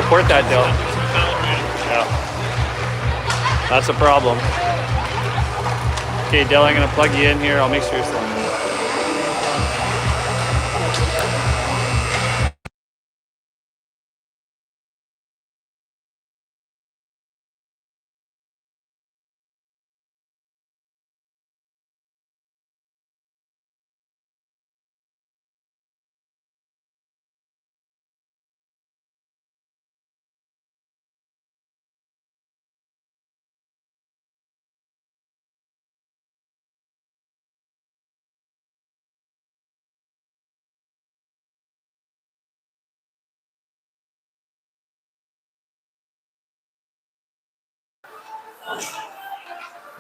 report that, Dylan. Yeah. That's a problem. Okay, Dylan, I'm going to plug you in here. I'll make sure you're still.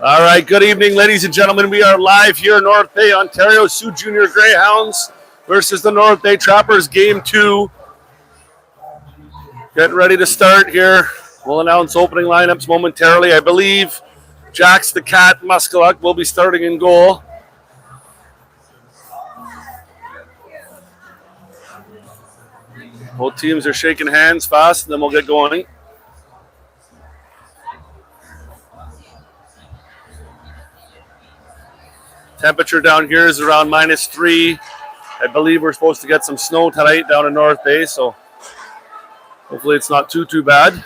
All right, good evening, ladies and gentlemen. We are live here in North Bay, Ontario. Sioux Junior Greyhounds versus the North Bay Trappers, Game 2. Getting ready to start here. We'll announce opening lineups momentarily. I believe Jax the Cat Muskaluk will be starting in goal. Both teams are shaking hands fast, and then we'll get going. Temperature down here is around -3. I believe we're supposed to get some snow tonight down in North Bay, so hopefully it's not too bad.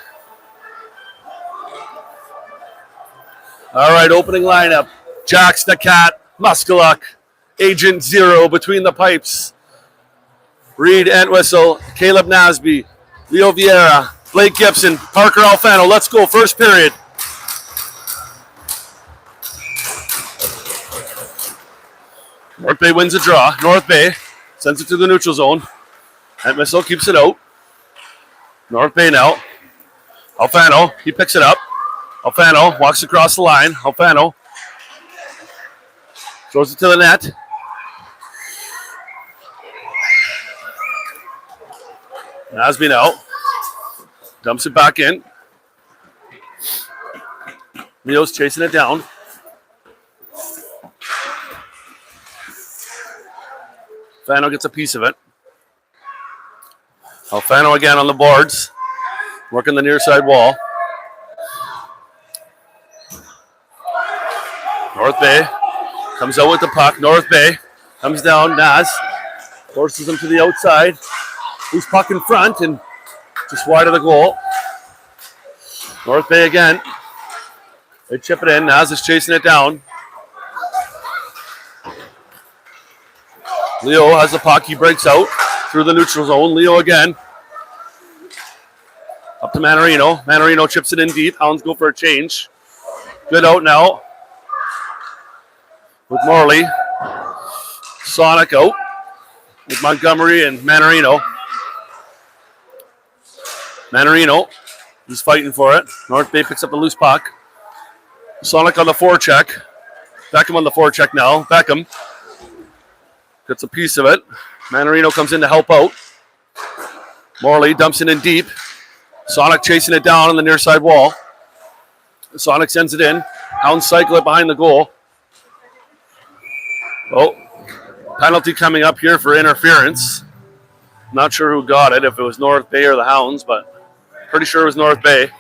All right, opening lineup. Jax the Cat, Muskaluk, Agent Zero between the pipes. Reed Entwistle, Caleb Nasby, Leo Vieira, Blake Gibson, Parker Alfano. Let's go, first period. North Bay wins a draw. North Bay sends it to the neutral zone. Entwistle keeps it out. North Bay now. Alfano, he picks it up. Alfano walks across the line. Alfano throws it to the net. Nasby now. Dumps it back in. Leo's chasing it down. Alfano gets a piece of it. Alfano again on the boards. Working the near side wall. North Bay comes out with the puck. North Bay comes down. Naz forces him to the outside. Loose puck in front and just wide of the goal. North Bay again. They chip it in. Naz is chasing it down. Leo has the puck. He breaks out through the neutral zone. Leo again. Up to Manarino. Manarino chips it in deep. Hounds go for a change. Good out now. With Morley. Sonic out. With Montgomery and Manarino. Manarino is fighting for it. North Bay picks up the loose puck. Sonic on the forecheck. Beckham on the forecheck now. Beckham gets a piece of it. Manarino comes in to help out. Morley dumps it in deep. Sonic chasing it down on the near side wall. Sonic sends it in. Hounds cycle it behind the goal. Oh, penalty coming up here for interference. Not sure who got it, if it was North Bay or the Hounds, but pretty sure it was North Bay.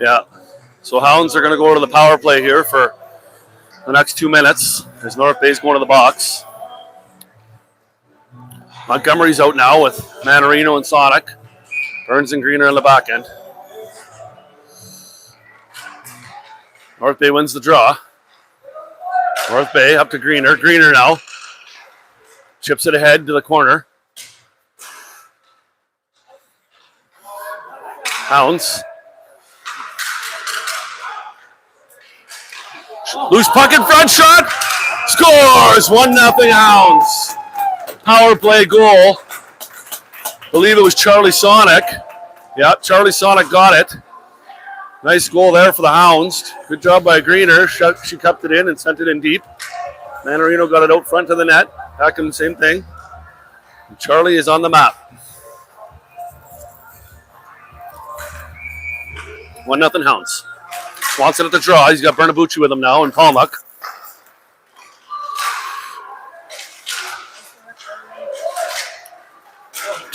Yeah. So Hounds are going to go to the power play here for the next 2 minutes as North Bay's going to the box. Montgomery's out now with Manarino and Sonic. Burns and Greener on the back end. North Bay wins the draw. North Bay up to Greener. Greener now. Chips it ahead to the corner. Hounds. Loose puck in front, shot. Scores! 1-0 Hounds. Power play goal. Believe it was Charlie Sonic. Yeah, Charlie Sonic got it. Nice goal there for the Hounds. Good job by Greener. She cupped it in and sent it in deep. Manarino got it out front of the net. Beckham, same thing. And Charlie is on the map. 1-0 Hounds. Swanson at the draw. He's got Bernabucci with him now and Palmuck.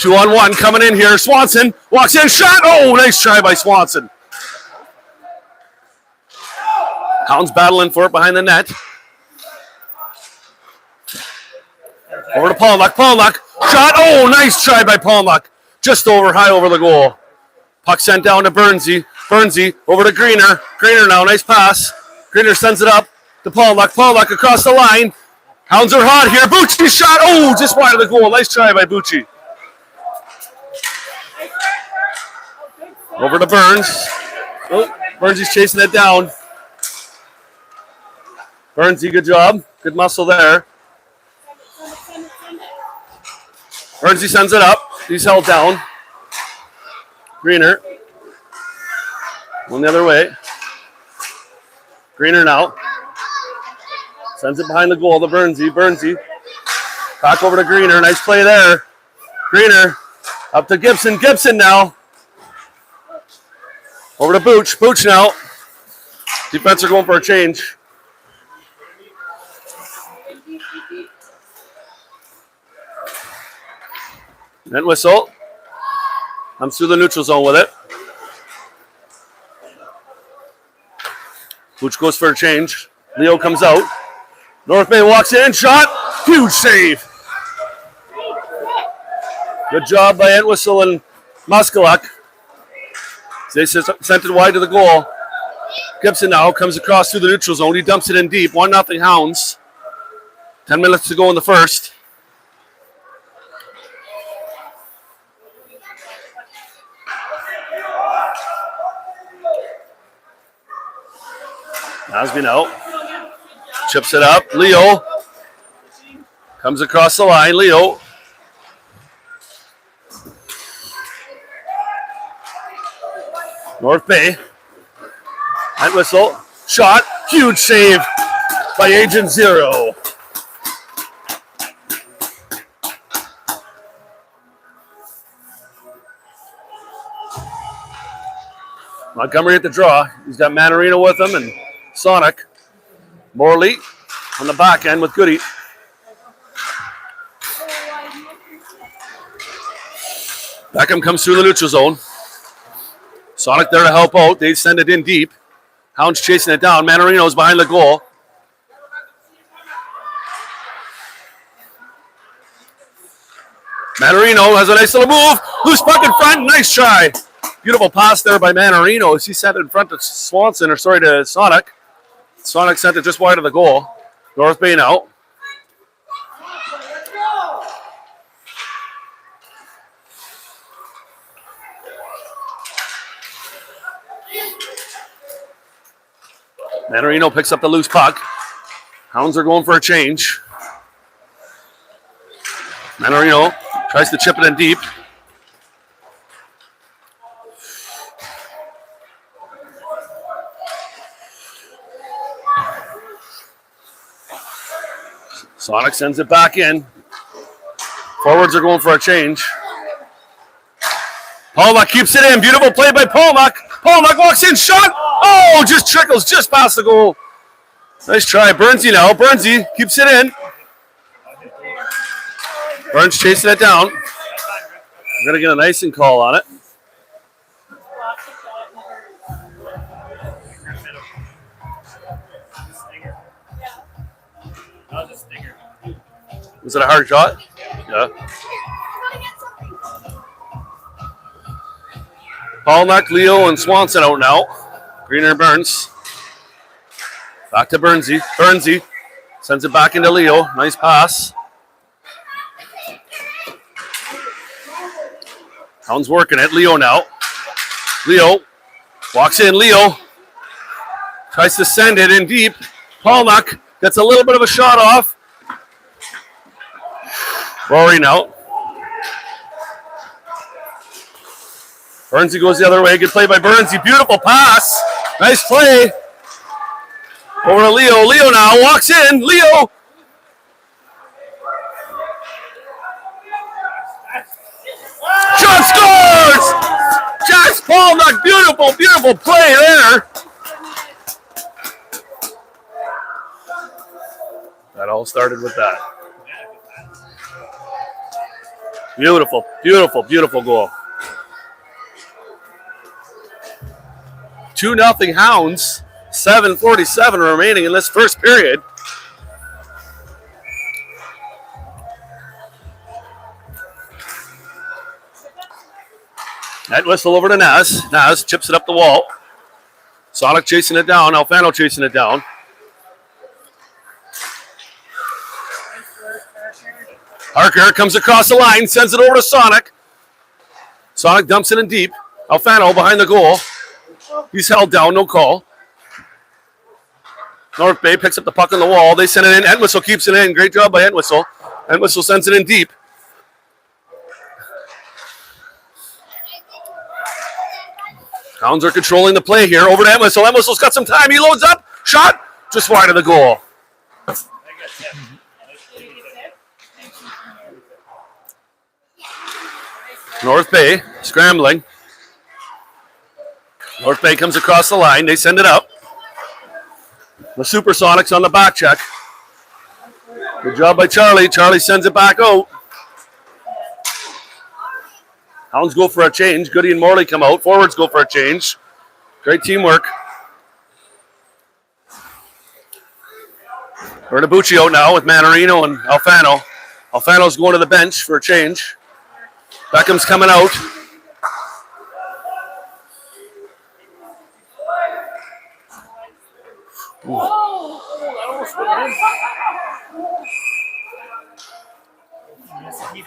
2-on-1 coming in here. Swanson walks in, shot. Oh, nice try by Swanson. Hounds battling for it behind the net. Over to Paulnuck. Paulnuck, shot. Oh, nice try by Paulnuck. Just over, high over the goal. Puck sent down to Burnsy. Burnsy over to Greener. Greener now, nice pass. Greener sends it up to Paulnuck. Paulnuck across the line. Hounds are hot here. Bucci shot. Oh, just wide of the goal. Nice try by Bucci. Over to Burns. Oh, Burnsy's chasing it down. Burnsy, good job. Good muscle there. Burnsy sends it up. He's held down. Greener. One the other way. Greener now. Sends it behind the goal to Burnsy. Burnsy. Back over to Greener. Nice play there. Greener. Up to Gibson. Gibson now. Over to Booch. Booch now. Defense are going for a change. Net whistle. Comes through the neutral zone with it. Booch goes for a change. Leo comes out. North Bay walks in. Shot. Huge save. Good job by Entwistle and Muskaluk. They sent it wide to the goal. Gibson now comes across through the neutral zone. He dumps it in deep. 1-0 Hounds. 10 minutes to go in the first. Nasby now. Chips it up. Leo comes across the line. Leo. North Bay. Hand whistle. Shot. Huge save by Agent Zero. Montgomery at the draw. He's got Manarino with him and Sonic. Morley on the back end with Goody. Beckham comes through the neutral zone. Sonic there to help out. They send it in deep. Hounds chasing it down. Manarino's behind the goal. Manarino has a nice little move. Loose puck in front. Nice try. Beautiful pass there by Manarino as he sent it in front of Swanson, or sorry, to Sonic. Sonic sent it just wide of the goal. North Bay now. Manarino picks up the loose puck. Hounds are going for a change. Manarino tries to chip it in deep. Sonic sends it back in. Forwards are going for a change. Paulnuck keeps it in. Beautiful play by Paulnuck. Paulnuck walks in. Shot. Oh, just trickles just past the goal. Nice try. Burnsy now. Burnsy keeps it in. Burns chasing it down. We're going to get an icing call on it. Was it a hard shot? Yeah. Paulnuck, Leo, and Swanson out now. Greener and Burns. Back to Burnsy. Burnsy sends it back into Leo. Nice pass. Hounds working it. Leo now. Leo walks in. Leo tries to send it in deep. Paulnuck gets a little bit of a shot off. Rory now. Burnsy goes the other way. Good play by Burnsy. Beautiful pass. Nice play. Over to Leo. Leo now walks in. Leo. Shot scores! Jack Paulnuck. Beautiful, beautiful play there. That all started with that. Beautiful, beautiful, beautiful goal. 2-0 Hounds. 7:47 remaining in this first period. Net whistle over to Naz. Naz chips it up the wall. Sonic chasing it down. Alfano chasing it down. Harker comes across the line, sends it over to Sonic. Sonic dumps it in deep. Alfano behind the goal. He's held down, no call. North Bay picks up the puck on the wall. They send it in. Entwistle keeps it in. Great job by Entwistle. Entwistle sends it in deep. Hounds are controlling the play here. Over to Entwistle. Entwistle's got some time. He loads up. Shot. Just wide of the goal. North Bay scrambling. North Bay comes across the line. They send it up. The Supersonics on the back check. Good job by Charlie. Charlie sends it back out. Hounds go for a change. Goody and Morley come out. Forwards go for a change. Great teamwork. Bernabucci out now with Manarino and Alfano. Alfano's going to the bench for a change. Beckham's coming out. He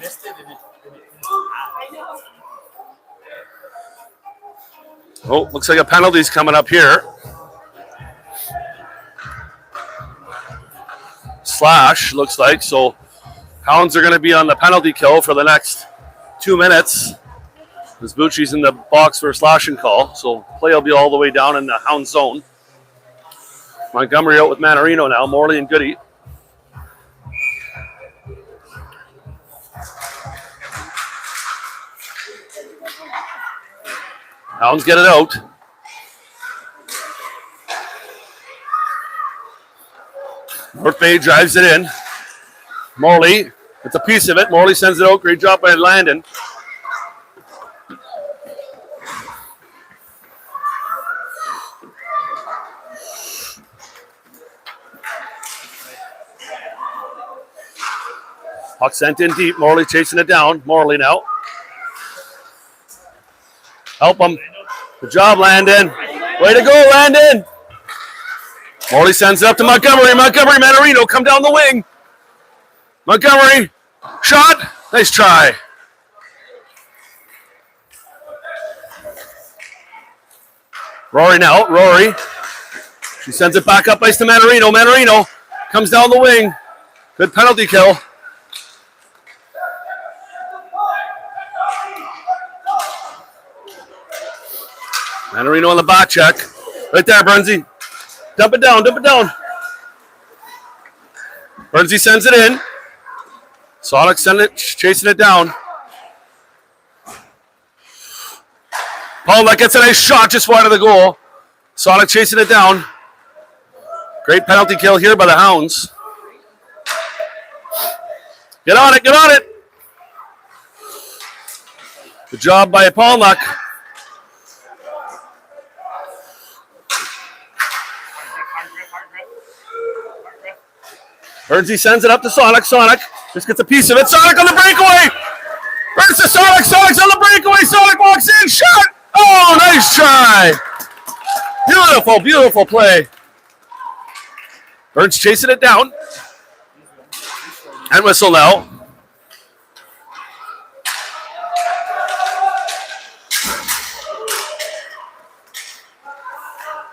missed it. Oh, looks like a penalty's coming up here. Slash, looks like. So Hounds are going to be on the penalty kill for the next 2 minutes. As Bucci's in the box for a slashing call. So play will be all the way down in the Hound zone. Montgomery out with Manarino now. Morley and Goody. Hounds get it out. North Bay drives it in. Morley, it's a piece of it. Morley sends it out. Great job by Landon. Puck sent in deep. Morley chasing it down. Morley now. Help him. Good job, Landon. Way to go, Landon. Morley sends it up to Montgomery. Montgomery, Manarino, come down the wing. Montgomery, shot. Nice try. Rory now. Rory. She sends it back up ice to Manarino. Manarino comes down the wing. Good penalty kill. Manarino on the back check. Right there, Bernsey. Dump it down, dump it down. Bernsey sends it in. Sonic chasing it down. Paulek gets a nice shot just wide of the goal. Sonic chasing it down. Great penalty kill here by the Hounds. Get on it, get on it. Good job by Paulek. Bernsey sends it up to Sonic. Sonic just gets a piece of it. Sonic on the breakaway. Burns to Sonic. Sonic's on the breakaway. Sonic walks in. Shot. Oh, nice try. Beautiful, beautiful play. Burns chasing it down. And whistle now.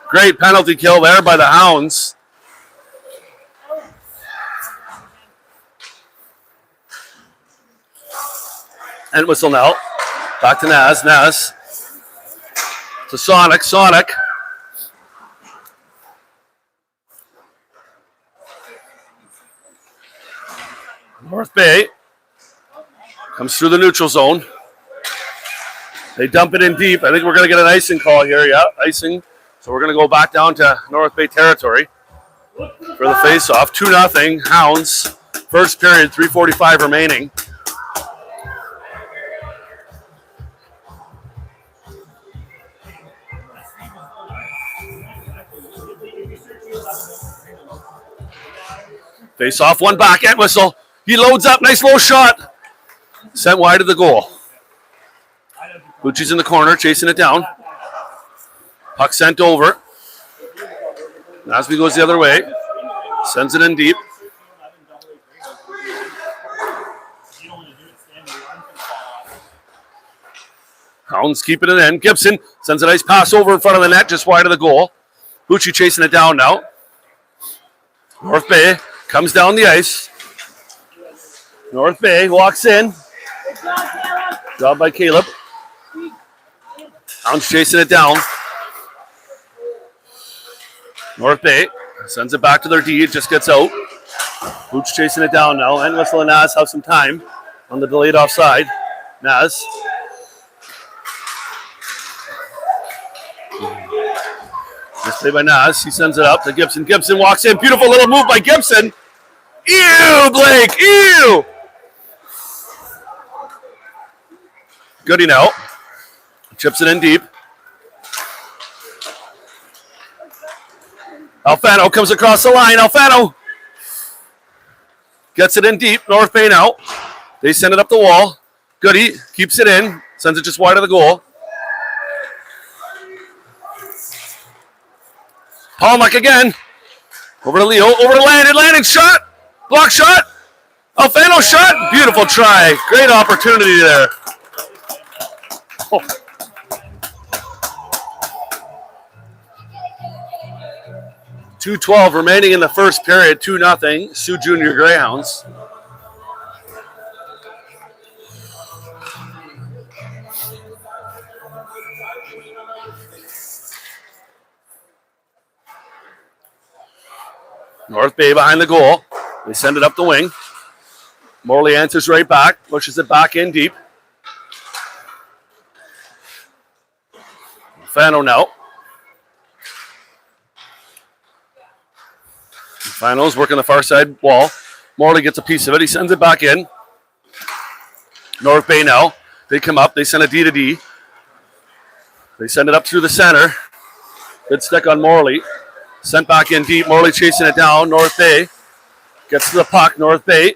Great penalty kill there by the Hounds. And whistle now. Back to Naz. Naz. To Sonic. Sonic. North Bay. Comes through the neutral zone. They dump it in deep. I think we're going to get an icing call here. Yeah, icing. So we're going to go back down to North Bay territory for the face-off. 2-0 Hounds. First period, 3:45 remaining. Face off, one backhand whistle. He loads up, nice low shot. Sent wide of the goal. Bucci's in the corner, chasing it down. Puck sent over. Nasby goes the other way. Sends it in deep. Hounds keeping it in. Gibson sends a nice pass over in front of the net, just wide of the goal. Bucci chasing it down now. North Bay comes down the ice. North Bay walks in. Job by Caleb. Hounds chasing it down. North Bay sends it back to their D. It just gets out. Boots chasing it down now. And Whistle and Naz have some time on the delayed offside. Naz. Nice play by Naz. He sends it up to Gibson. Gibson walks in. Beautiful little move by Gibson. Ew, Blake. Ew. Goody now. Chips it in deep. Alfano comes across the line. Alfano gets it in deep. North Bay now. They send it up the wall. Goody keeps it in. Sends it just wide of the goal. Palmack again. Over to Leo. Over to Landon. Landon shot. Block shot. Alfano shot. Beautiful try. Great opportunity there. Oh. .212 remaining in the first period. 2-0. Sioux Junior Greyhounds. North Bay behind the goal. They send it up the wing. Morley answers right back. Pushes it back in deep. Fano now. Fano's working the far side wall. Morley gets a piece of it. He sends it back in. North Bay now. They come up. They send a D to D. They send it up through the center. Good stick on Morley. Sent back in deep. Morley chasing it down. North Bay gets to the puck. North Bay.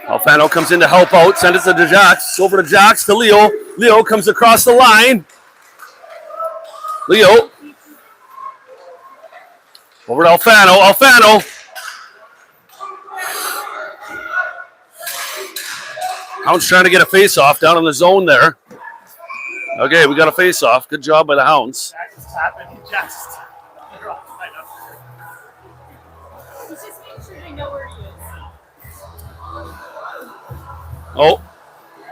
Alfano comes in to help out. Send it to Jax. Over to Jax to Leo. Leo comes across the line. Leo. Over to Alfano. Alfano. Hounds trying to get a face-off down in the zone there. Okay, we got a face-off. Good job by the Hounds. He's just making sure they know where he is. Oh,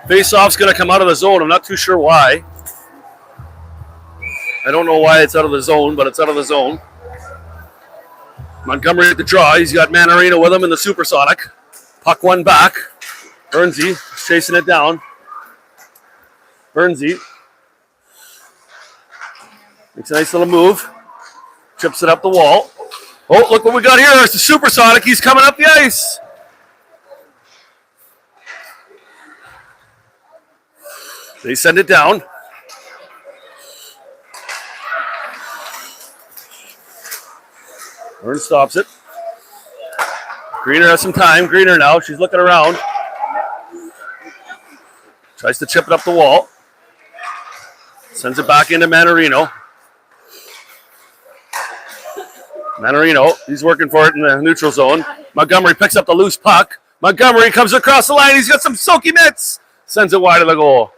face-off's going to come out of the zone. I'm not too sure why. I don't know why it's out of the zone, but it's out of the zone. Montgomery at the draw. He's got Manarino with him in the Supersonic. Puck one back. Bernsey chasing it down. Bernsey makes a nice little move. Chips it up the wall. Oh, look what we got here. It's the Supersonic. He's coming up the ice. They send it down. Burns stops it. Greener has some time. Greener now. She's looking around. Tries to chip it up the wall. Sends it back into Manarino. Manarino, he's working for it in the neutral zone. Montgomery picks up the loose puck. Montgomery comes across the line. He's got some soaky mitts. Sends it wide of the goal.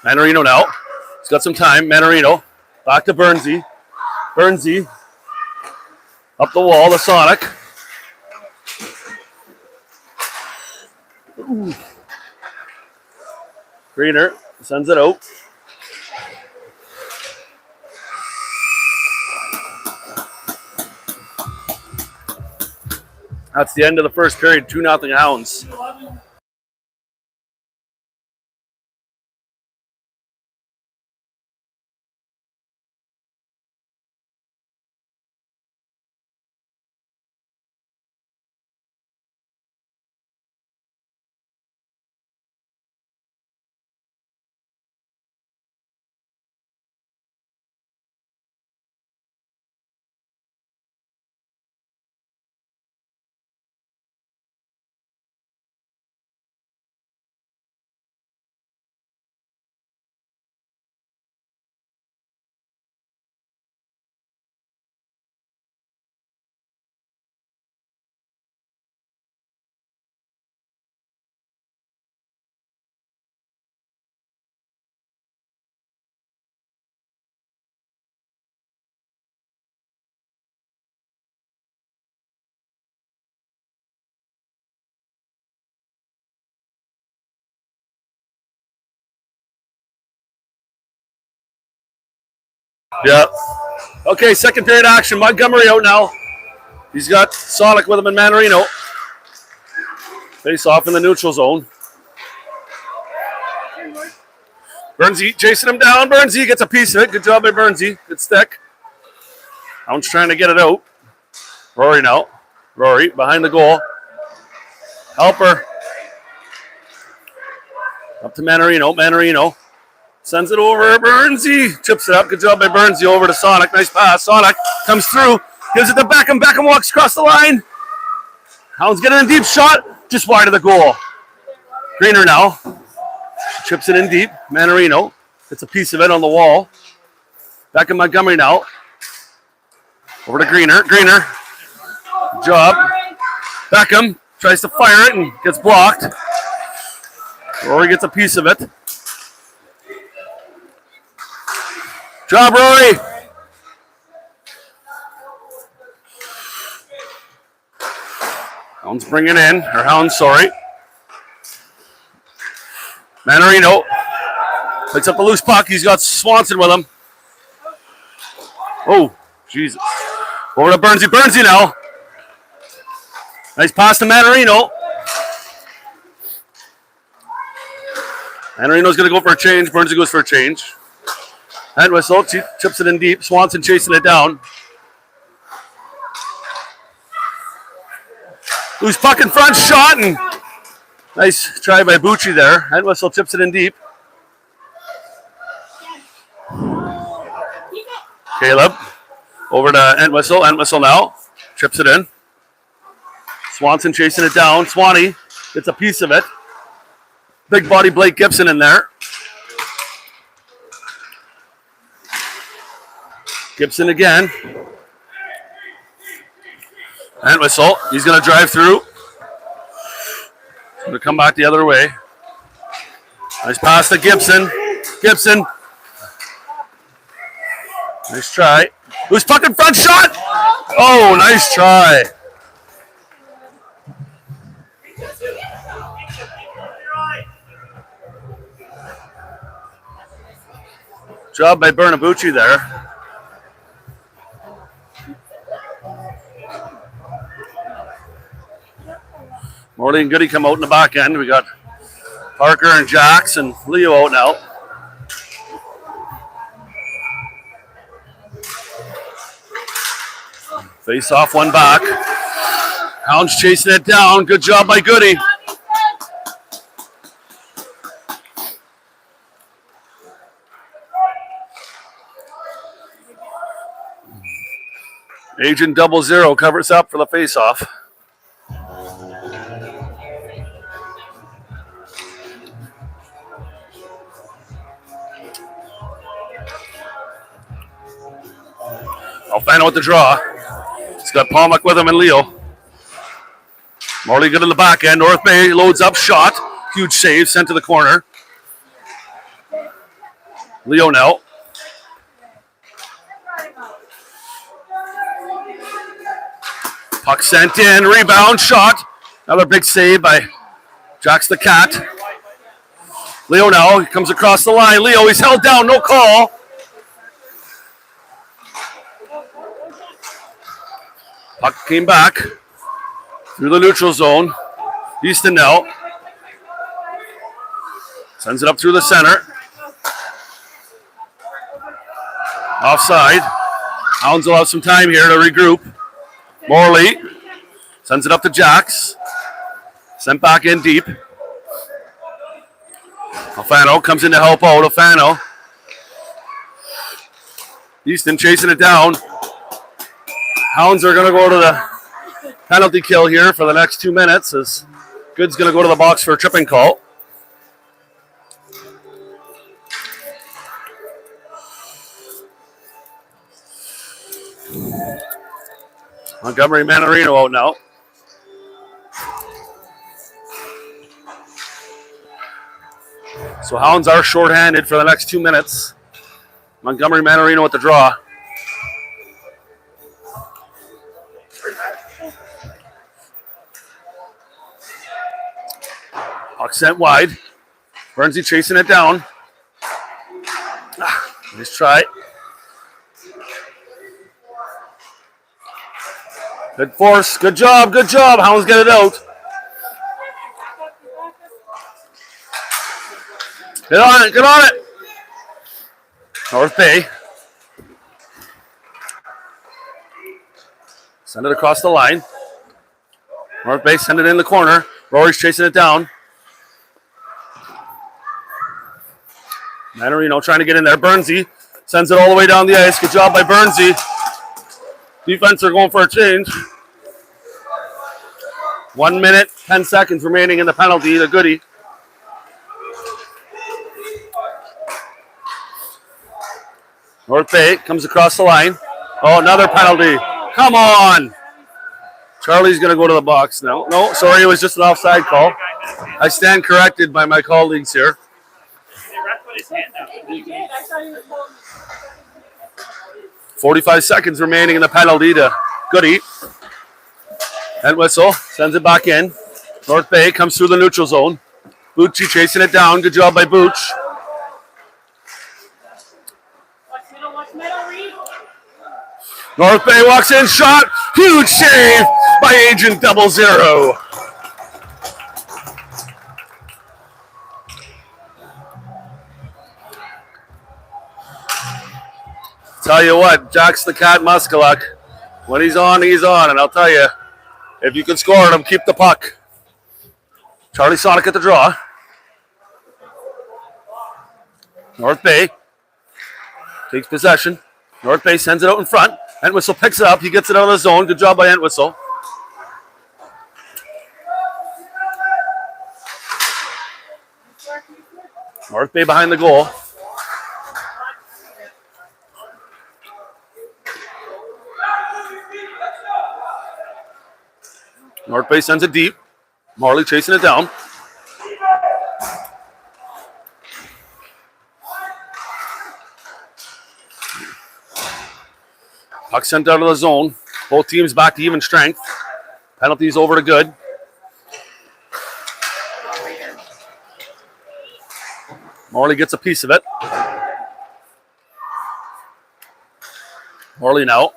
Manarino now. He's got some time. Manarino. Back to Bernsey. Bernsey. Up the wall, the Sonic. Ooh. Greener sends it out. That's the end of the first period. 2-0 Hounds. Yeah. Okay, second period action. Montgomery out now. He's got Sonic with him and Manarino. Face off in the neutral zone. Burnsy chasing him down. Burnsy gets a piece of it. Good job by Burnsy. Good stick. Hound's trying to get it out. Rory now. Rory behind the goal. Helper. Up to Manarino. Manarino sends it over. Burnsy chips it up. Good job by Burnsy over to Sonic. Nice pass. Sonic comes through. Gives it to Beckham. Beckham walks across the line. Hound's getting a deep shot. Just wide of the goal. Greener now. Chips it in deep. Manarino gets a piece of it on the wall. Back in Montgomery now. Over to Greener. Greener. Good job. Beckham tries to fire it and gets blocked. Rory gets a piece of it. Job, Rory. Hound's bringing in, or Hound, sorry. Manarino picks up a loose puck. He's got Swanson with him. Oh, Jesus. Over to Burnsy. Burnsy now. Nice pass to Manarino. Manarino's going to go for a change. Burnsy goes for a change. And whistle. Chips it in deep. Swanson chasing it down. Loose puck in front. Shot. And nice try by Bucci there. And whistle chips it in deep. Caleb. Over to Entwistle. Entwistle now. Chips it in. Swanson chasing it down. Swanee gets a piece of it. Big body Blake Gibson in there. Gibson again. Entwistle. He's going to drive through. He's going to come back the other way. Nice pass to Gibson. Gibson. Nice try. Who's puck in front? Shot! Oh, nice try. Job by Bernabucci there. Morley and Goody come out in the back end. We got Parker and Jax and Leo out now. Face off, one back. Hound's chasing it down. Good job by Goody. Agent 00 covers up for the face-off. Alfano with the draw. He's got Palmack with him and Leo. Morley good in the back end. North Bay loads up, shot. Huge save, sent to the corner. Leo now. Puck sent in, rebound, shot. Another big save by Jax the Cat. Leo now, he comes across the line. Leo, he's held down, no call. Puck came back through the neutral zone. Easton now. Sends it up through the center. Offside. Hounds will have some time here to regroup. Morley sends it up to Jax. Sent back in deep. Alfano comes in to help out. Alfano. Easton chasing it down. Hounds are going to go to the penalty kill here for the next 2 minutes as Good's going to go to the box for a tripping call. Montgomery Manarino out now. So Hounds are shorthanded for the next 2 minutes. Montgomery Manarino with the draw. Puck sent wide. Burnsy chasing it down. Nice try. Good force. Good job. Good job. Hounds get it out. Get on it. Get on it. North Bay. Send it across the line. North Bay, send it in the corner. Rory's chasing it down. Manarino trying to get in there. Burnsy sends it all the way down the ice. Good job by Burnsy. Defense are going for a change. 1 minute, 10 seconds remaining in the penalty. The goodie. North Bay comes across the line. Oh, another penalty. Come on. Charlie's going to go to the box now. No, sorry, it was just an offside call. I stand corrected by my colleagues here. 45 seconds remaining in the penalty to Goody. And whistle. Sends it back in. North Bay comes through the neutral zone. Bucci chasing it down. Good job by Booch. North Bay walks in, shot, huge save by Agent 00. Tell you what, Jack's the cat Muscaluk. When he's on, and I'll tell you, if you can score on him, keep the puck. Charlie Sonic at the draw. North Bay takes possession. North Bay sends it out in front. Entwistle picks it up. He gets it out of the zone. Good job by Entwistle. North Bay behind the goal. North Bay sends it deep. Marley chasing it down. Puck sent out of the zone. Both teams back to even strength. Penalties over to good. Marley gets a piece of it. Marley now.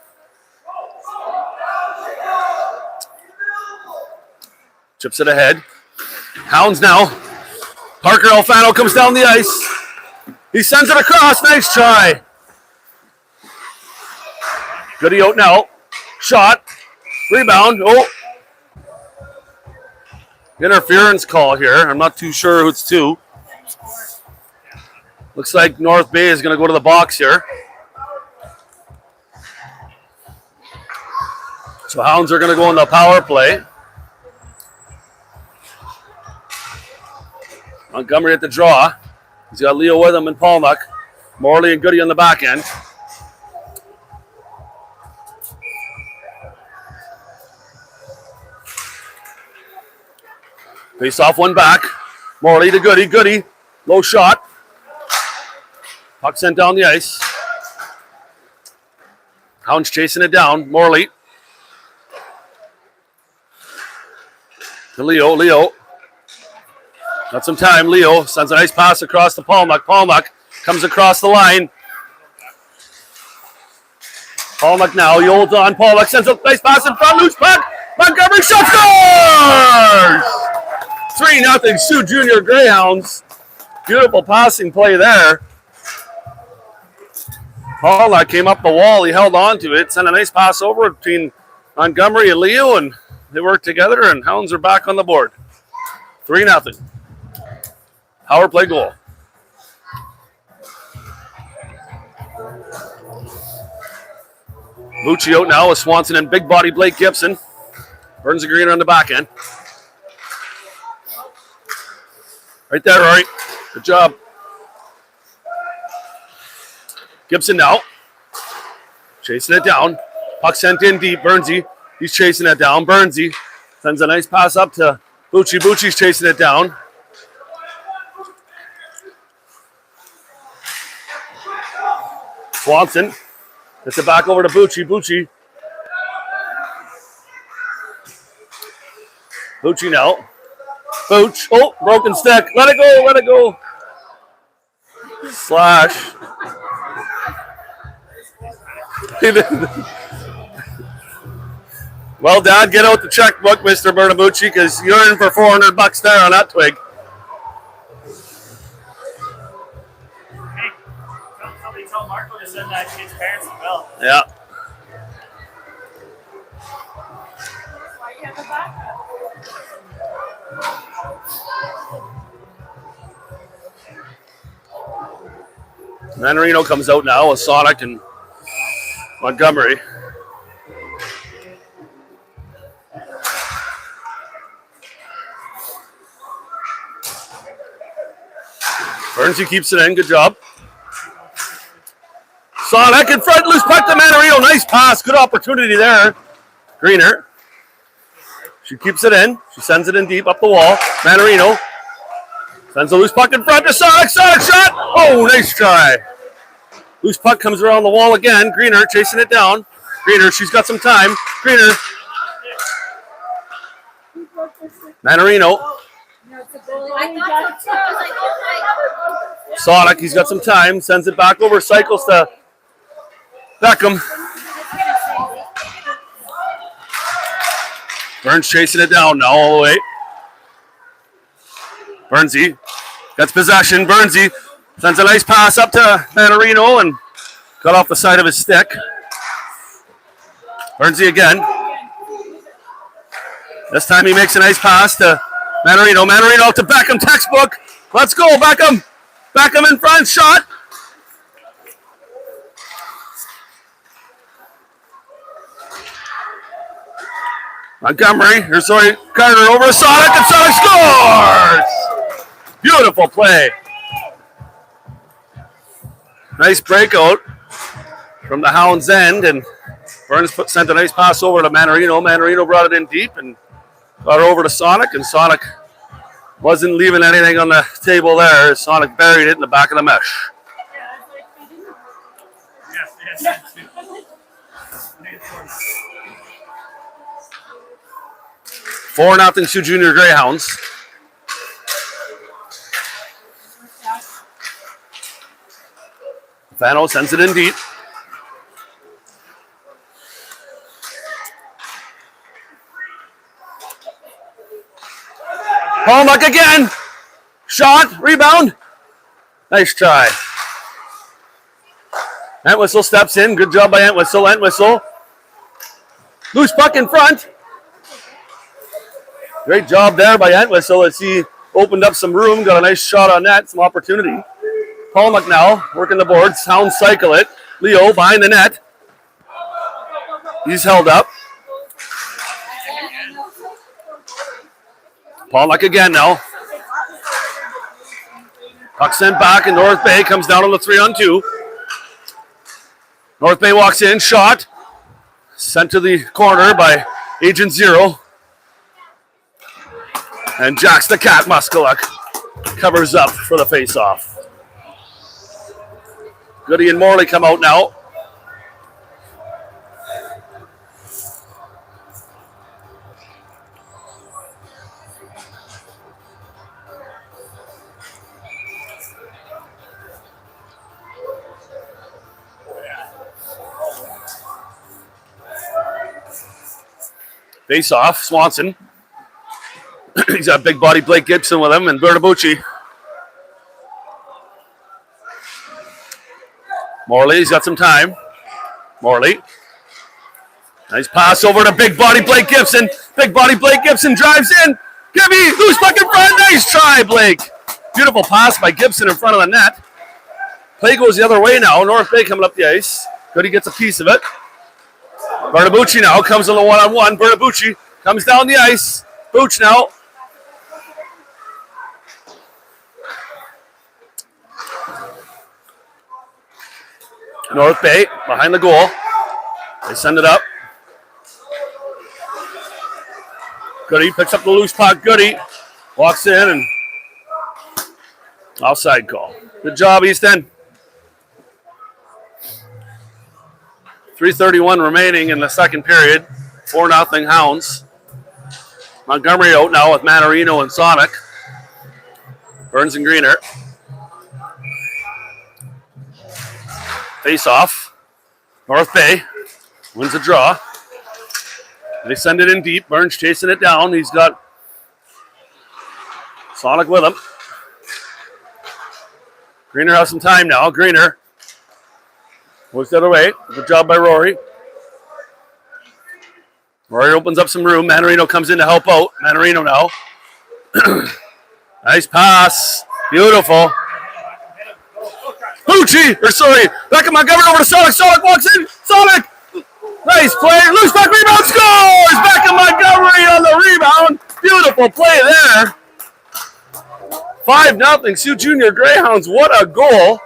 Chips it ahead. Hounds now. Parker Alfano comes down the ice. He sends it across. Nice try. Goody out now. Shot. Rebound. Oh. Interference call here. I'm not too sure who it's to. Looks like North Bay is going to go to the box here. So Hounds are going to go in the power play. Montgomery at the draw. He's got Leo with him and Palmuck. Morley and Goody on the back end. Face off one back. Morley to Goody. Goody. Low shot. Puck sent down the ice. Hounds chasing it down. Morley. To Leo. Leo. Got some time. Leo sends a nice pass across to Palmuck. Palmuck comes across the line. Palmuck now. He holds on. Palmuck sends a nice pass in front. Loose puck. Montgomery shot scores! 3-0 Sioux Junior Greyhounds. Beautiful passing play there. Palmuck came up the wall. He held on to it. Sent a nice pass over between Montgomery and Leo, and they worked together, and Hounds are back on the board. 3-0. Power play goal. Bucci out now with Swanson and big body Blake Gibson. Burns the green on the back end. Right there, Rory. Good job. Gibson now. Chasing it down. Puck sent in deep. Burnsy. He's chasing it down. Burnsy sends a nice pass up to Bucci. Bucci's chasing it down. Swanson gets it back over to Bucci. Bucci. Bucci now. Booch. Oh, broken stick. Let it go. Let it go. Slash. Well, Dad, get out the checkbook, Mr. Bernabucci, because you're in for $400 there on that twig. Hey, somebody tell Marco to send that kid's parents a bill. Yeah. Why you have a backup? Manarino comes out now with Sonic and Montgomery. Burnsy keeps it in. Good job. Sonic in front. Loose puck to Manarino. Nice pass. Good opportunity there. Greener. She keeps it in. She sends it in deep up the wall. Manarino sends a loose puck in front to Sonic. Sonic shot. Oh, nice try. Loose puck comes around the wall again. Greener chasing it down. Greener, she's got some time. Greener. Manarino. Sonic, he's got some time. Sends it back over. Cycles to Beckham. Burns chasing it down now all the way. Burnsy gets possession. Burnsy sends a nice pass up to Manarino and got off the side of his stick. Burnsy again. This time he makes a nice pass to Manarino. Manarino to Beckham, textbook. Let's go, Beckham. Beckham in front, shot. Montgomery, Carter over to Sonic, and Sonic scores! Beautiful play. Nice breakout from the Hounds' end, and Burns sent a nice pass over to Manarino. Manarino brought it in deep and got it over to Sonic, and Sonic wasn't leaving anything on the table there. Sonic buried it in the back of the mesh. Yes. 4-0 Sioux Junior Greyhounds. Fano sends it in deep. Hallmark again. Shot, rebound. Nice try. Entwistle steps in. Good job by Entwistle. Entwistle. Loose puck in front. Great job there by Entwistle as he opened up some room. Got a nice shot on that. Some opportunity. Hallmark now working the boards. Hounds cycle it. Leo behind the net. He's held up. Pollock again now. Puck sent back, and North Bay comes down on the 3-on-2. North Bay walks in, shot. Sent to the corner by Agent Zero. And Jax the Cat Muskaluk covers up for the face-off. Goody and Morley come out now. Face off, Swanson. He's got big body Blake Gibson with him and Bernabucci. Morley's got some time. Morley. Nice pass over to big body Blake Gibson. Big body Blake Gibson drives in. Give me loose puck in front. Nice try, Blake. Beautiful pass by Gibson in front of the net. Play goes the other way now. North Bay coming up the ice. Goody gets a piece of it. Bernabucci now comes on the one-on-one. Bernabucci comes down the ice. Booch now. North Bay behind the goal. They send it up. Goody picks up the loose puck. Goody walks in and offside call. Good job, East End. 3:31 remaining in the second period. 4-0 Hounds. Montgomery out now with Manarino and Sonic. Burns and Greener. Face off. North Bay wins a draw. They send it in deep. Burns chasing it down. He's got Sonic with him. Greener has some time now. Greener works the other way. Good job by Rory. Rory opens up some room. Manarino comes in to help out. Manarino now. Nice pass. Beautiful. Becca Montgomery over to Sonic. Sonic walks in. Sonic. Nice play. Loose back rebound. Scores. Becca Montgomery on the rebound. Beautiful play there. 5-0 Sioux Junior Greyhounds. What a goal.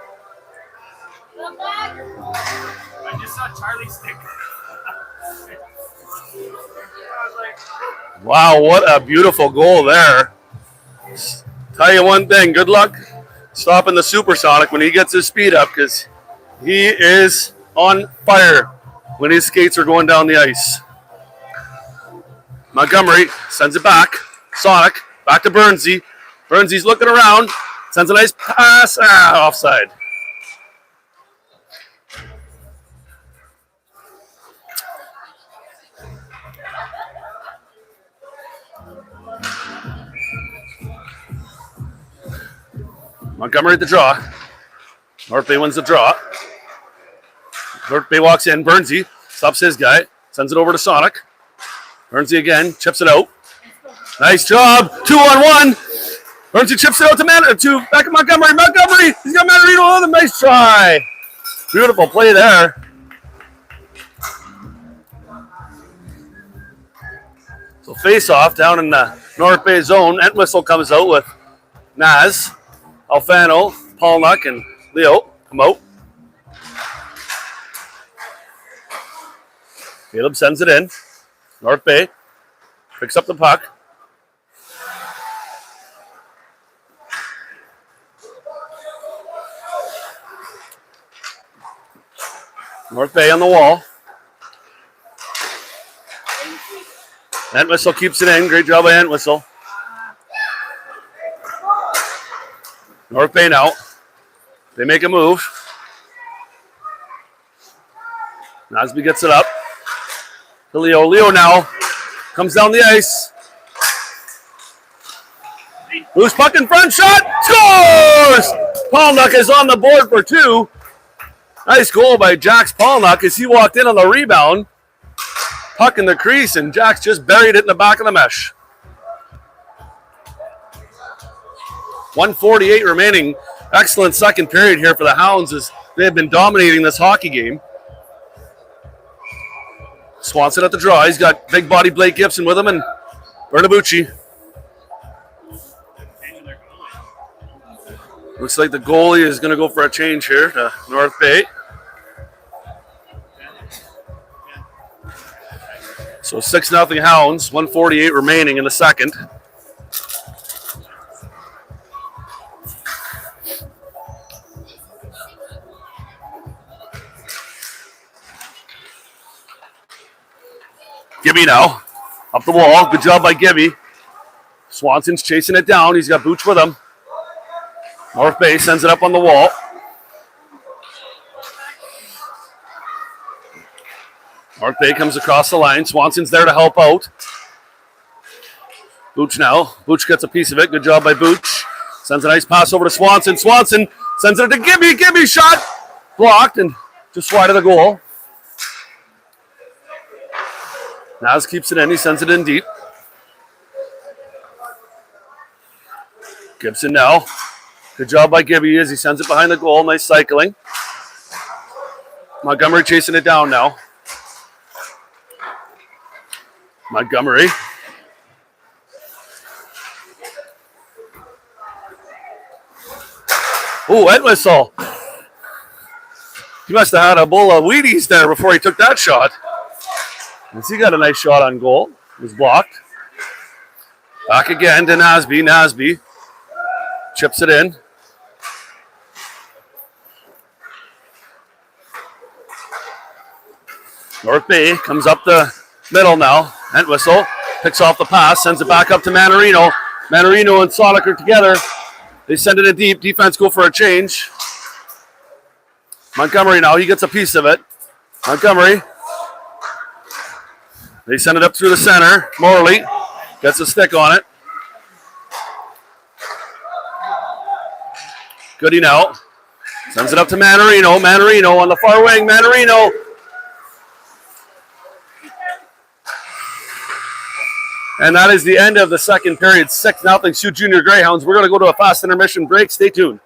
I just saw Charlie stick. Wow, what a beautiful goal there. Tell you one thing, good luck stopping the Supersonic when he gets his speed up, because he is on fire when his skates are going down the ice. Montgomery sends it back. Sonic, back to Burnsy. Burnsy's looking around, sends a nice pass. Offside. Montgomery at the draw. North Bay wins the draw. North Bay walks in. Burnsy stops his guy. Sends it over to Sonic. Burnsy again. Chips it out. Nice job. 2-on-1. Burnsy chips it out to back of Montgomery. Montgomery. He's got Manarino on him. Nice try. Beautiful play there. So face off down in the North Bay zone. Entwistle comes out with Naz. Alfano, Paulnuck, and Leo come out. Caleb sends it in. North Bay picks up the puck. North Bay on the wall. Entwistle keeps it in. Great job by Entwistle. North Bay now. They make a move. Nasby gets it up to Leo. Leo now comes down the ice. Loose puck in front. Shot. Scores! Paulnuck is on the board for 2. Nice goal by Jax Paulnuck as he walked in on the rebound. Puck in the crease, and Jax just buried it in the back of the mesh. 1:48 remaining. Excellent second period here for the Hounds as they have been dominating this hockey game. Swanson at the draw. He's got big body Blake Gibson with him and Bernabucci. Looks like the goalie is going to go for a change here to North Bay. So 6-0 Hounds, 1:48 remaining in the second. Gibby now, up the wall. Good job by Gibby. Swanson's chasing it down. He's got Booch with him. North Bay sends it up on the wall. North Bay comes across the line. Swanson's there to help out. Booch now. Booch gets a piece of it. Good job by Booch. Sends a nice pass over to Swanson. Swanson sends it to Gibby. Gibby shot. Blocked and just wide of the goal. Naz keeps it in. He sends it in deep. Gibson now. Good job by Gibby as he sends it behind the goal. Nice cycling. Montgomery chasing it down now. Montgomery. Oh, Entwistle. He must have had a bowl of Wheaties there before he took that shot. He got a nice shot on goal. It was blocked. Back again to Nasby. Nasby chips it in. North Bay comes up the middle now. Entwistle picks off the pass, sends it back up to Manarino. Manarino and Sonic are together. They send it in deep. Defense go for a change. Montgomery now. He gets a piece of it. Montgomery They send it up through the center. Morley gets a stick on it. Goody now. Sends it up to Manarino. Manarino on the far wing. Manarino. And that is the end of the second period. 6-0 Sioux Junior Greyhounds. We're going to go to a fast intermission break. Stay tuned.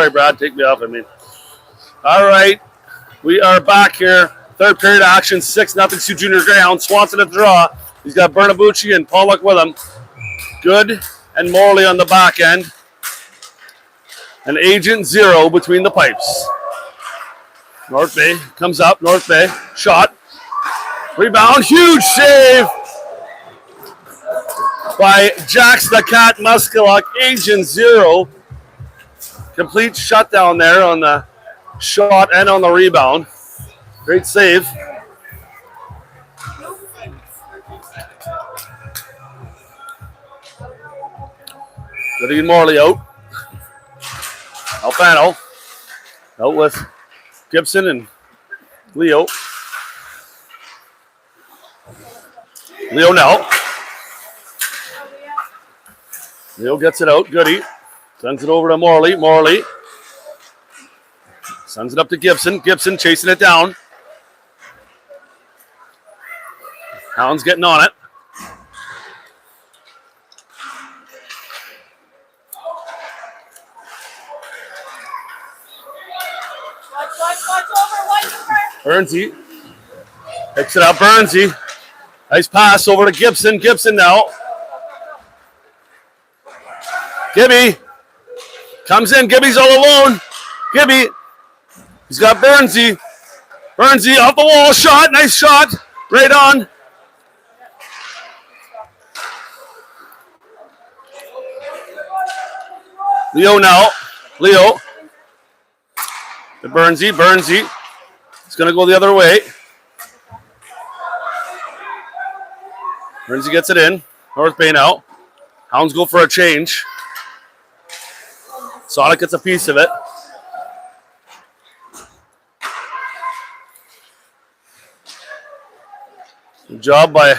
Sorry, Brad, take me off. All right, we are back here. Third period action, 6-0 Sioux Junior Greyhound. Swanson at the draw. He's got Bernabucci and Pollock with him. Good and Morley on the back end. And Agent Zero between the pipes. North Bay comes up. North Bay shot. Rebound. Huge save by Jax the Cat Musculuk. Agent Zero. Complete shutdown there on the shot and on the rebound. Great save. Getting Morley out. Alfano out with Gibson and Leo. Leo now. Leo gets it out. Goody. Sends it over to Morley. Morley sends it up to Gibson. Gibson chasing it down. Hound's getting on it. Burnsy picks it up. Burnsy. Nice pass over to Gibson. Gibson now. Gibby comes in. Gibby's all alone. Gibby. He's got Burnsy. Burnsy off the wall. Shot. Nice shot. Right on. Leo now. Leo. To Burnsy. Burnsy. It's going to go the other way. Burnsy gets it in. North Bay now. Hounds go for a change. Sonic gets a piece of it. Good job by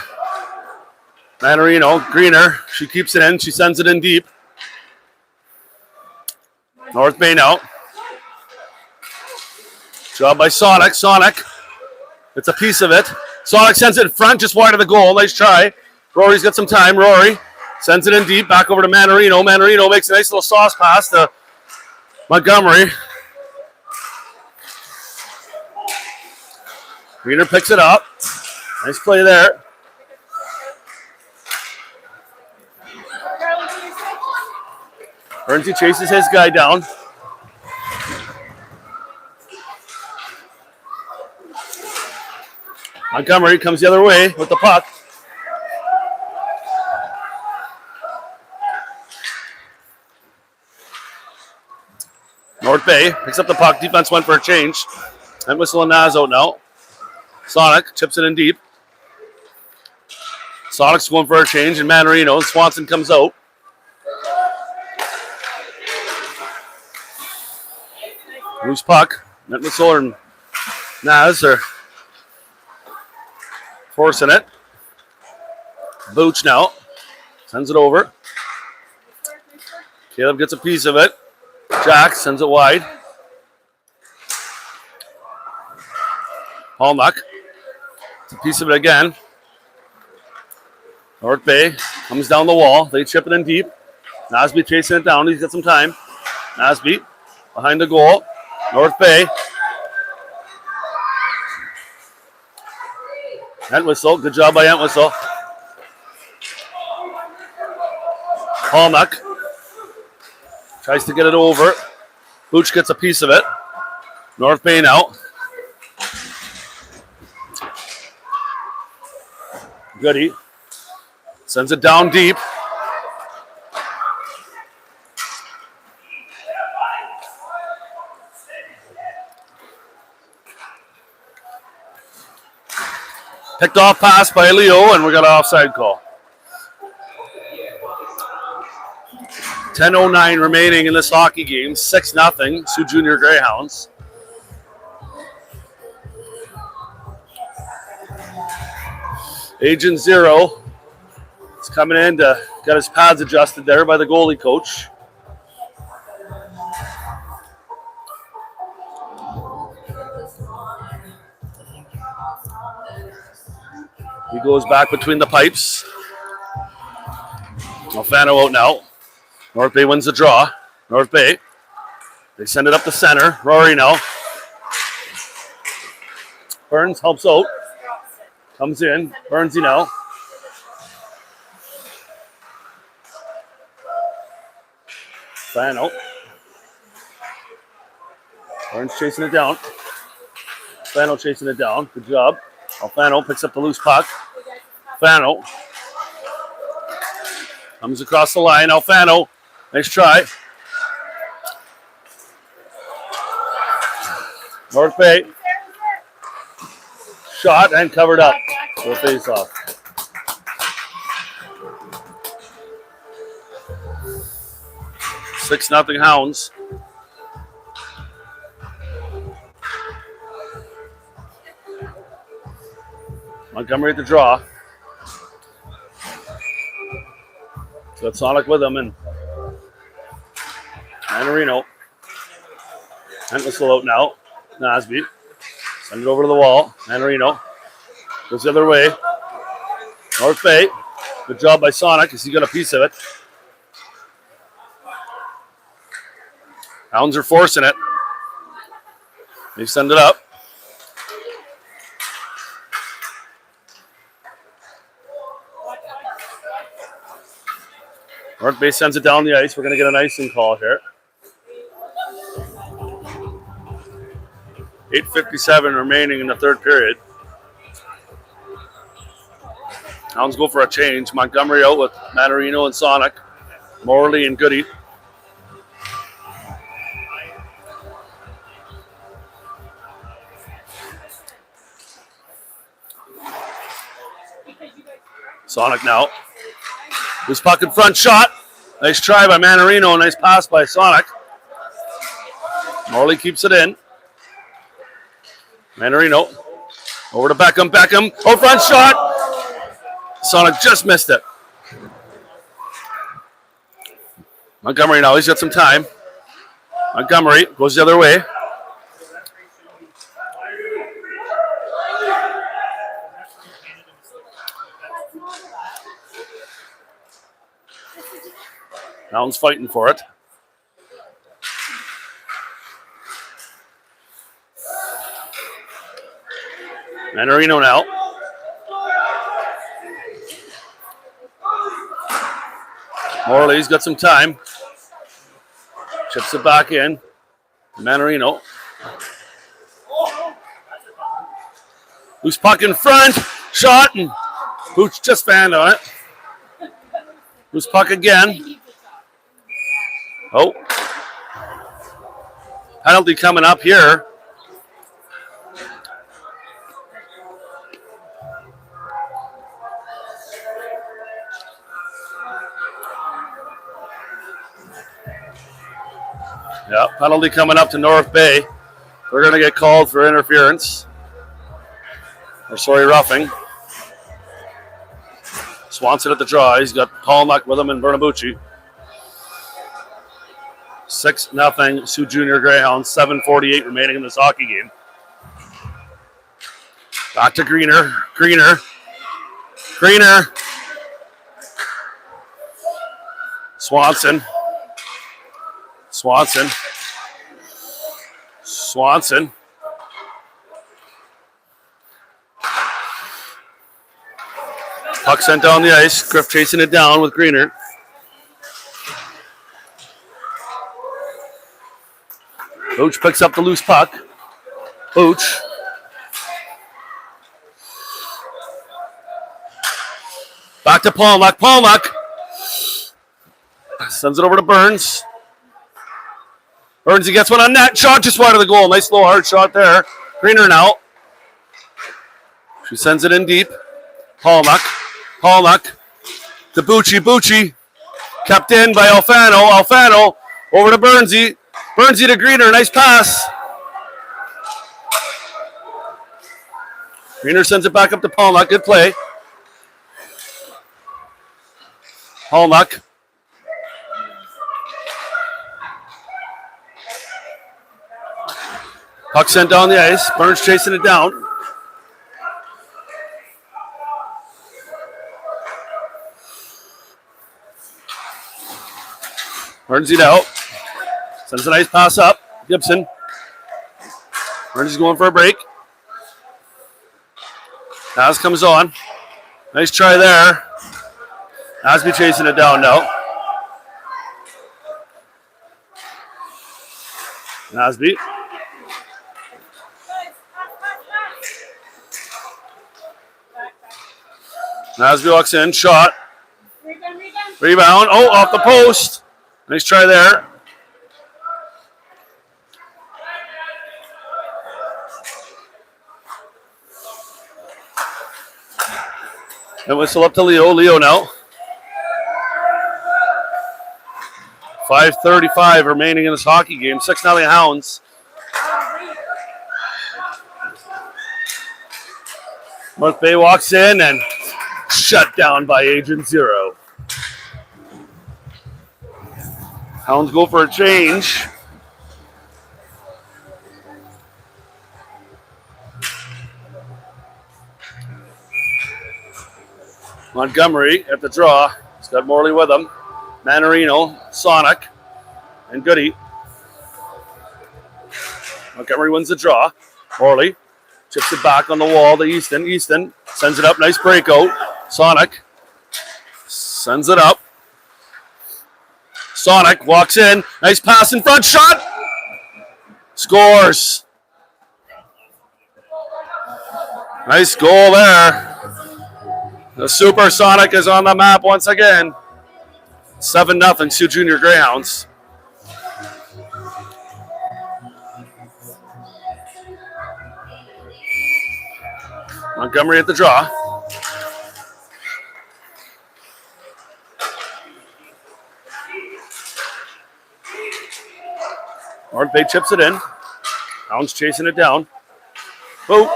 Manarino. Greener. She keeps it in. She sends it in deep. North Bay now. Job by Sonic. Sonic. It's a piece of it. Sonic sends it in front, just wide of the goal. Nice try. Rory's got some time. Rory sends it in deep. Back over to Manarino. Manarino makes a nice little sauce pass to Montgomery. Greener picks it up. Nice play there. Burnsy chases his guy down. Montgomery comes the other way with the puck. North Bay picks up the puck. Defense went for a change. And whistle and Naz out now. Sonic chips it in deep. Sonic's going for a change, and Manarino. Swanson comes out. Loose puck. Net whistle and Naz are forcing it. Booch now. Sends it over. Caleb gets a piece of it. Jack sends it wide. Hallmark. It's a piece of it again. North Bay comes down the wall. They chip it in deep. Nasby chasing it down. He's got some time. Nasby behind the goal. North Bay. Entwistle. Good job by Entwistle. Hallmark tries to get it over. Booch gets a piece of it. North Bay now. Goody. Sends it down deep. Picked off pass by Leo, and we got an offside call. 10:09 remaining in this hockey game. 6-0, Sioux Junior Greyhounds. Agent Zero is coming in to get his pads adjusted there by the goalie coach. He goes back between the pipes. Alfano out now. North Bay wins the draw. North Bay They send it up the center. Rory now. Burns helps out. Comes in. Burnsy now. Fano. Burns chasing it down. Fano chasing it down. Good job. Alfano picks up the loose puck. Fano comes across the line. Alfano, nice try. North Bay. Shot and covered up. We'll face off. Six nothing Hounds. Montgomery at the draw. Got Sonic with him and Manarino. And whistle out now. Nasby. Send it over to the wall. Manarino goes the other way. North Bay. Good job by Sonic as he got a piece of it. Hounds are forcing it. They send it up. North Bay sends it down the ice. We're going to get an icing call here. 8:57 remaining in the third period. Hounds go for a change. Montgomery out with Manarino and Sonic. Morley and Goody. Sonic now. Loose puck in front, shot. Nice try by Manarino. Nice pass by Sonic. Morley keeps it in. Manarino over to Beckham. Beckham, out front shot. Sonic just missed it. Montgomery now, he's got some time. Montgomery goes the other way. Hounds fighting for it. Manarino now. Morley's got some time. Chips it back in. Manarino. Loose puck in front. Shot and Booch just fanned on it. Loose puck again. Oh. Penalty coming up here. Yeah, penalty coming up to North Bay. They're going to get called for interference. Or sorry, roughing. Swanson at the draw. He's got Palmack with him and Bernabucci. 6-0 Sioux Junior Greyhounds. 7:48 remaining in this hockey game. Back to Greener. Greener. Swanson. Puck sent down the ice. Griff chasing it down with Greener. Booch picks up the loose puck. Booch. Back to Palmack. Palmack sends it over to Burns. Burns, he gets one on net. Shot just wide of the goal. Nice low hard shot there. Greener now. She sends it in deep. Palmack to Bucci. Kept in by Alfano over to Burnsy. Burnsy to Greener. Nice pass. Greener sends it back up to Palmack. Good play. Palmack. Puck sent down the ice. Burns chasing it down. Burns it out. Sends a nice pass up. Gibson. Burns going for a break. Naz comes on. Nice try there. Nasby chasing it down now. Nasby. Nasby walks in, shot. Rebound. Oh, off the post. Nice try there. And whistle up to Leo. Leo now. 5:35 remaining in this hockey game. 6-0 Hounds. North Bay walks in and shut down by Agent Zero. Hounds go for a change. Montgomery at the draw. He's got Morley with him. Manarino, Sonic, and Goody. Montgomery wins the draw. Morley chips it back on the wall to Easton. Easton sends it up. Nice breakout. Sonic sends it up. Sonic walks in. Nice pass in front. Shot. Scores. Nice goal there. The Supersonic is on the map once again. 7-0 Sioux Junior Greyhounds. Montgomery at the draw. North Bay chips it in. Hounds chasing it down. Boop.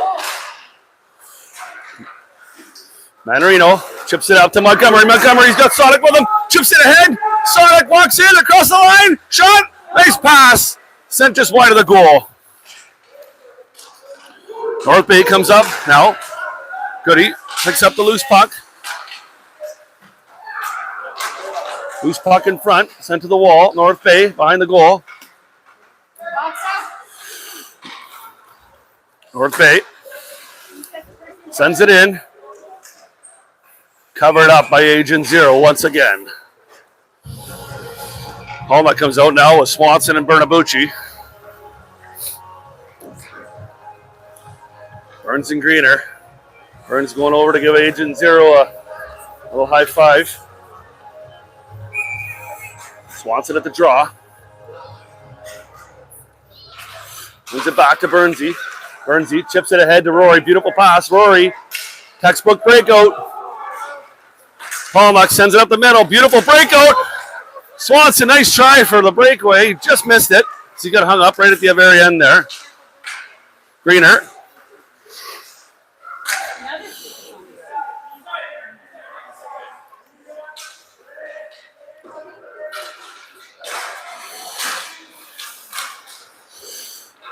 Manarino chips it out to Montgomery. Montgomery's got Sonic with him. Chips it ahead. Sonic walks in across the line. Shot. Nice pass. Sent just wide of the goal. North Bay comes up now. Goody picks up the loose puck. Loose puck in front. Sent to the wall. North Bay behind the goal. North Bay sends it in. Covered up by Agent Zero once again. Homa comes out now with Swanson and Bernabucci. Burns and Greener. Burns going over to give Agent Zero a little high five. Swanson at the draw. Moves it back to Burnsy. Burnsy chips it ahead to Rory. Beautiful pass. Rory, textbook breakout. Palmack sends it up the middle. Beautiful breakout. Swanson, nice try for the breakaway. Just missed it. So he got hung up right at the very end there. Greener.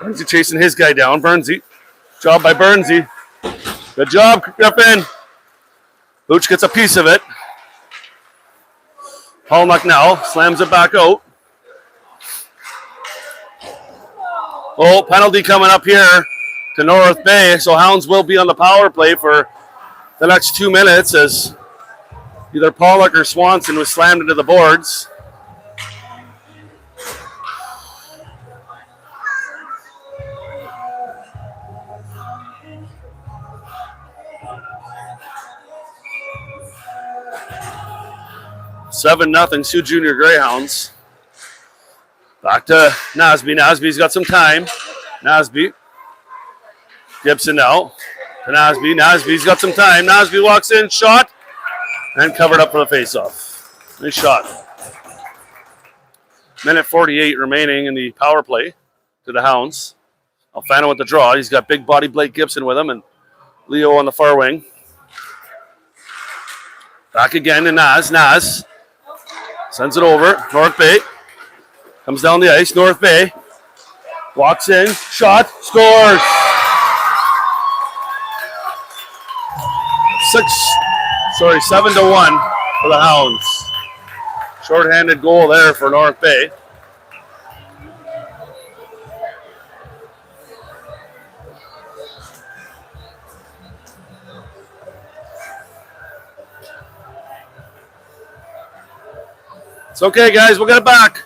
Burnsy chasing his guy down. Burnsy. Job by Burnsy. Good job, Griffin. Booch gets a piece of it. Palmack now slams it back out. Oh, penalty coming up here to North Bay. So Hounds will be on the power play for the next 2 minutes as either Palmack or Swanson was slammed into the boards. Seven 0 Sioux Junior Greyhounds. Back to Nasby. Nasby's got some time. Nasby. Gibson now to Nasby. Nasby's got some time. Nasby walks in, shot, and covered up for the faceoff. Nice shot. Minute 48 remaining in the power play to the Hounds. Alfano with the draw. He's got big body Blake Gibson with him and Leo on the far wing. Back again to Naz. Naz sends it over. North Bay comes down the ice. North Bay walks in, shot, scores. 7-1 for the Hounds. Short-handed goal there for North Bay. It's okay, guys. We'll get it back.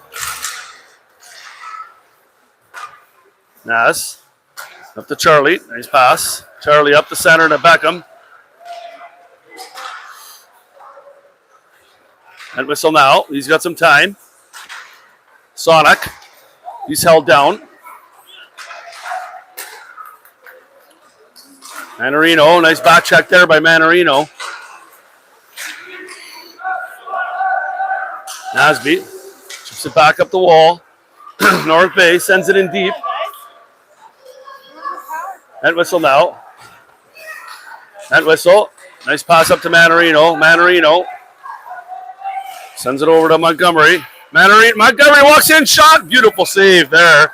Nas. Up to Charlie. Nice pass. Charlie up the center to Beckham. And whistle now. He's got some time. Sonic. He's held down. Manarino. Nice back check there by Manarino. Nasby chips it back up the wall. North Bay sends it in deep. Net whistle now. Net whistle. Nice pass up to Manarino. Manarino sends it over to Montgomery. Montgomery walks in, shot. Beautiful save there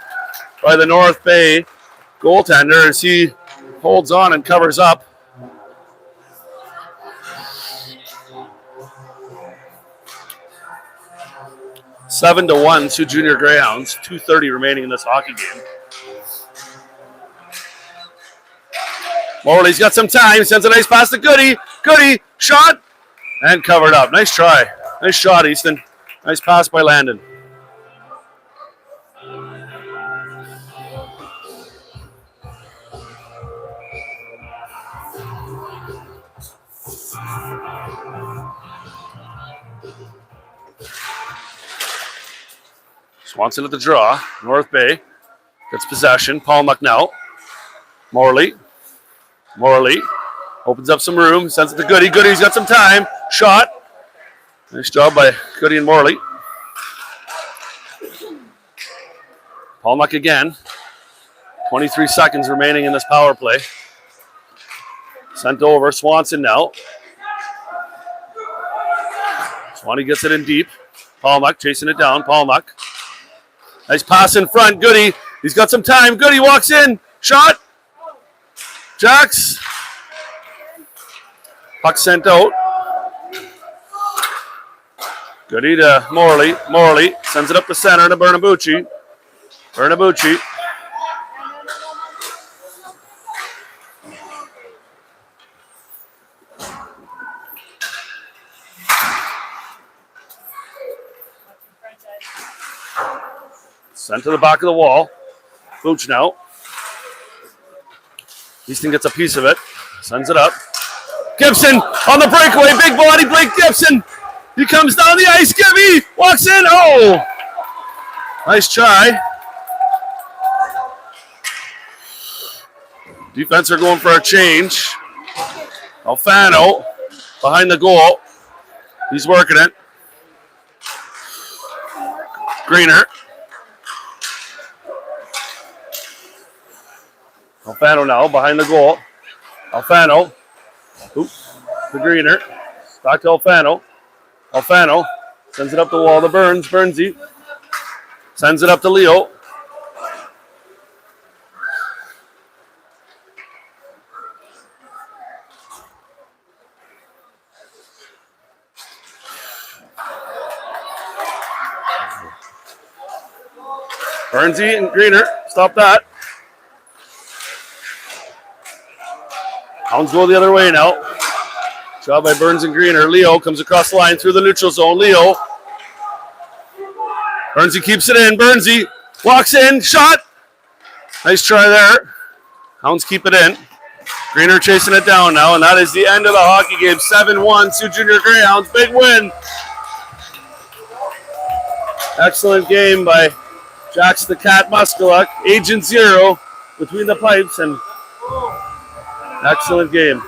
by the North Bay goaltender as he holds on and covers up. Seven to 1, Sioux Junior Greyhounds. 2:30 remaining in this hockey game. Morley's got some time. Sends a nice pass to Goody. Goody, shot, and covered up. Nice try. Nice shot, Easton. Nice pass by Landon. Swanson at the draw. North Bay gets possession. Paul McNell. Morley opens up some room. Sends it to Goody. Goody's got some time. Shot. Nice job by Goody and Morley. Paul Muck again. 23 seconds remaining in this power play. Sent over. Swanson now. Swanee gets it in deep. Paul Muck chasing it down. Paul Muck. Nice pass in front. Goody. He's got some time. Goody walks in. Shot. Jacks. Puck sent out. Goody to Morley. Morley sends it up the center to Bernabucci. Bernabucci. Sent to the back of the wall. Booch now. Easton gets a piece of it. Sends it up. Gibson on the breakaway. Big body Blake Gibson. He comes down the ice. Gibby walks in. Oh! Nice try. Defense are going for a change. Alfano behind the goal. He's working it. Greener. Alfano now behind the goal. Alfano. Oops. To Greener. Back to Alfano. Alfano sends it up the wall to Burns. Burnsy sends it up to Leo. Burnsy and Greener. Stop that. Hounds go the other way now. Job by Burns and Greener. Leo comes across the line through the neutral zone. Leo. Burnsy keeps it in. Burnsy walks in. Shot. Nice try there. Hounds keep it in. Greener chasing it down now, and that is the end of the hockey game. 7-1, Sioux Junior Greyhounds. Big win. Excellent game by Jax the Cat Muskaluk. Agent Zero between the pipes, and excellent game.